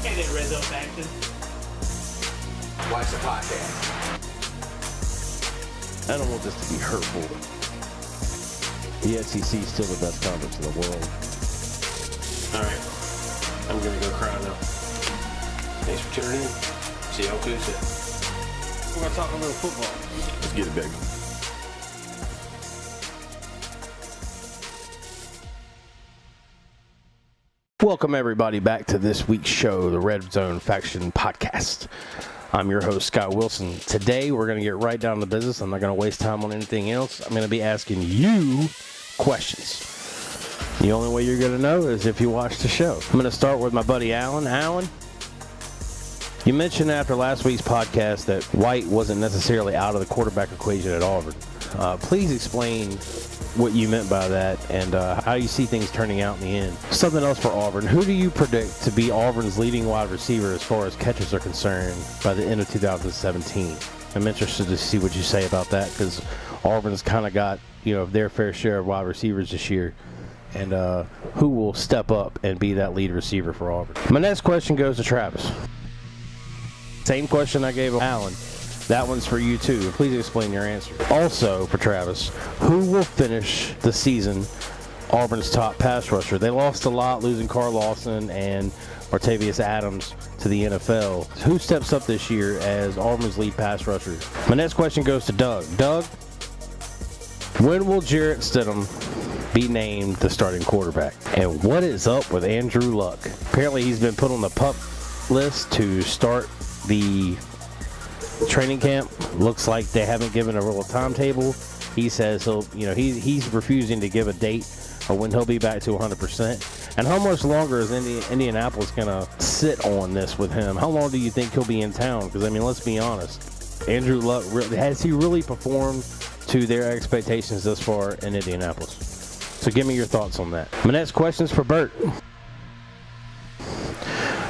Hey there, Red Zone Faction. Watch the podcast. I don't want this to be hurtful. The SEC is still the best conference in the world. All right. I'm going to go cry now. Thanks for tuning in. See y'all Tuesday. We're going to talk a little football. Let's get it, baby. Welcome, everybody, back to this week's show, the Red Zone Faction Podcast. I'm your host, Scott Wilson. Today, we're going to get right down to business. I'm not going to waste time on anything else. I'm going to be asking you questions. The only way you're going to know is if you watch the show. I'm going to start with my buddy Alan. Alan, you mentioned after last week's podcast that White wasn't necessarily out of the quarterback equation at Auburn. Please explain what you meant by that and how you see things turning out in the end. Something else for Auburn. Who do you predict to be Auburn's leading wide receiver as far as catches are concerned by the end of 2017? I'm interested to see what you say about that because Auburn's kind of got, their fair share of wide receivers this year. And who will step up and be that lead receiver for Auburn? My next question goes to Travis. Same question I gave Alan. That one's for you, too. Please explain your answer. Also, for Travis, who will finish the season Auburn's top pass rusher? They lost a lot, losing Carl Lawson and Martavius Adams to the NFL. Who steps up this year as Auburn's lead pass rusher? My next question goes to Doug. Doug, when will Jarrett Stidham be named the starting quarterback? And what is up with Andrew Luck? Apparently, he's been put on the PUP list to start the training camp. Looks like they haven't given a real timetable. He says he's refusing to give a date or when he'll be back to 100%. And how much longer is Indianapolis going to sit on this with him? How long do you think he'll be in town? Because, let's be honest. Andrew Luck, has he really performed to their expectations thus far in Indianapolis? So give me your thoughts on that. My next question is for Bert.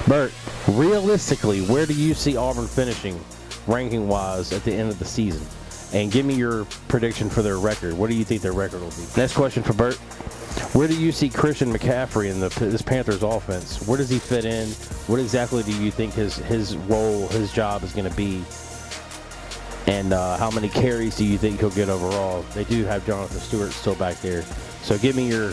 Bert, realistically, where do you see Auburn finishing ranking-wise at the end of the season? And give me your prediction for their record. What do you think their record will be? Next question for Bert. Where do you see Christian McCaffrey in this Panthers offense? Where does he fit in? What exactly do you think his role, his job is going to be? And how many carries do you think he'll get overall? They do have Jonathan Stewart still back there. So give me your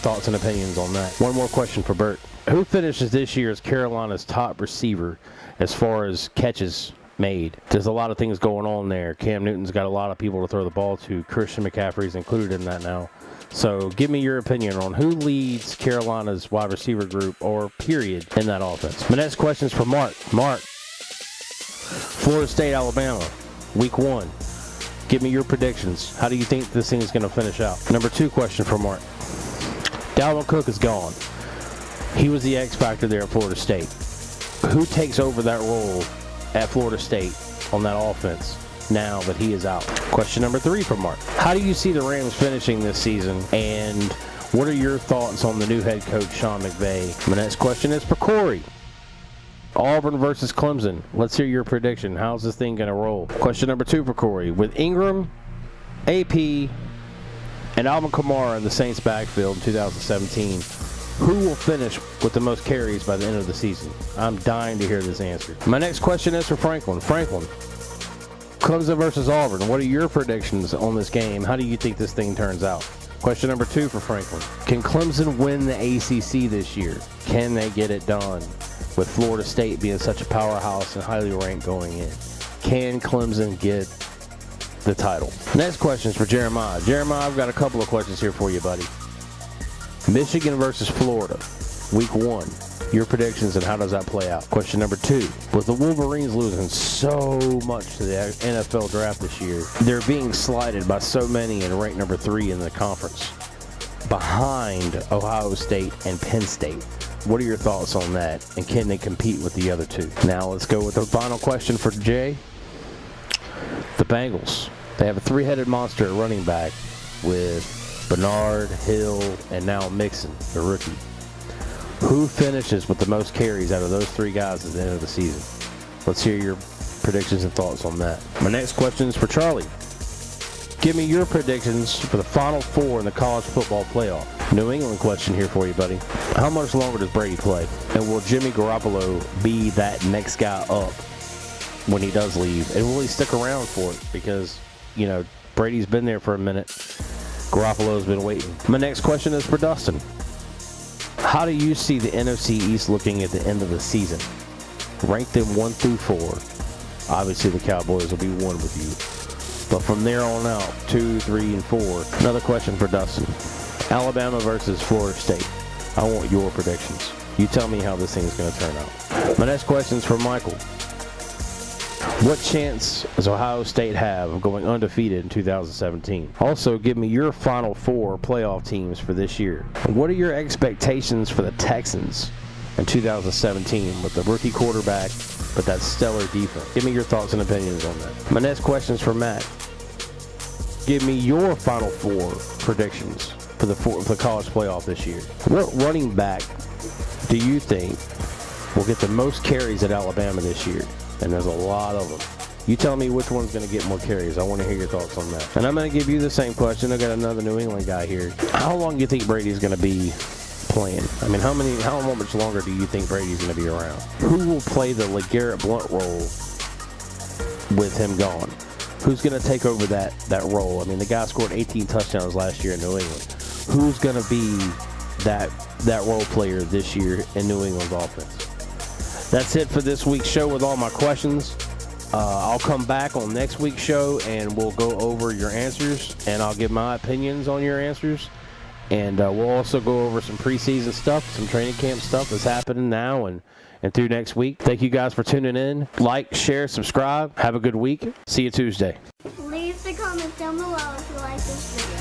thoughts and opinions on that. One more question for Bert. Who finishes this year as Carolina's top receiver as far as catches made? There's a lot of things going on there. Cam Newton's got a lot of people to throw the ball to. Christian McCaffrey's included in that now. So give me your opinion on who leads Carolina's wide receiver group or period in that offense. My next question is for Mark. Mark, Florida State, Alabama, week 1. Give me your predictions. How do you think this thing is going to finish out? Number 2 question for Mark. Dalvin Cook is gone. He was the X factor there at Florida State. Who takes over that role at Florida State on that offense now that he is out? Question number 3 for Mark. How do you see the Rams finishing this season, and what are your thoughts on the new head coach, Sean McVay? My next question is for Corey. Auburn versus Clemson. Let's hear your prediction. How's this thing going to roll? Question number 2 for Corey. With Ingram, AP, and Alvin Kamara in the Saints backfield in 2017, who will finish with the most carries by the end of the season? I'm dying to hear this answer. My next question is for Franklin. Franklin, Clemson versus Auburn. What are your predictions on this game? How do you think this thing turns out? Question number 2 for Franklin. Can Clemson win the ACC this year? Can they get it done with Florida State being such a powerhouse and highly ranked going in? Can Clemson get the title? Next question is for Jeremiah. Jeremiah, I've got a couple of questions here for you, buddy. Michigan versus Florida, week 1. Your predictions and how does that play out? Question number 2. With the Wolverines losing so much to the NFL draft this year, they're being slighted by so many and ranked number 3 in the conference, behind Ohio State and Penn State. What are your thoughts on that? And can they compete with the other 2? Now let's go with the final question for Jay. The Bengals. They have a 3-headed monster at running back with Bernard, Hill, and now Mixon, the rookie. Who finishes with the most carries out of those 3 guys at the end of the season? Let's hear your predictions and thoughts on that. My next question is for Charlie. Give me your predictions for the Final Four in the college football playoff. New England question here for you, buddy. How much longer does Brady play? And will Jimmy Garoppolo be that next guy up when he does leave? And will he stick around for it? Because, you know, Brady's been there for a minute. Garoppolo's been waiting. My next question is for Dustin. How do you see the NFC East looking at the end of the season? Rank them 1 through 4. Obviously, the Cowboys will be 1 with you. But from there on out, 2, 3, and 4. Another question for Dustin. Alabama versus Florida State. I want your predictions. You tell me how this thing's going to turn out. My next question is for Michael. What chance does Ohio State have of going undefeated in 2017? Also, give me your Final Four playoff teams for this year. What are your expectations for the Texans in 2017 with the rookie quarterback, but that stellar defense? Give me your thoughts and opinions on that. My next question is for Matt. Give me your Final Four predictions for the college playoff this year. What running back do you think will get the most carries at Alabama this year? And there's a lot of them. You tell me which one's going to get more carries. I want to hear your thoughts on that. And I'm going to give you the same question. I got another New England guy here. How long do you think Brady's going to be playing? I mean, how much longer do you think Brady's going to be around? Who will play the LeGarrette Blount role with him gone? Who's going to take over that role? I mean, the guy scored 18 touchdowns last year in New England. Who's going to be that role player this year in New England's offense? That's it for this week's show with all my questions. I'll come back on next week's show and we'll go over your answers and I'll give my opinions on your answers. And we'll also go over some preseason stuff, some training camp stuff that's happening now and through next week. Thank you guys for tuning in. Like, share, subscribe. Have a good week. See you Tuesday. Leave the comments down below if you like this video.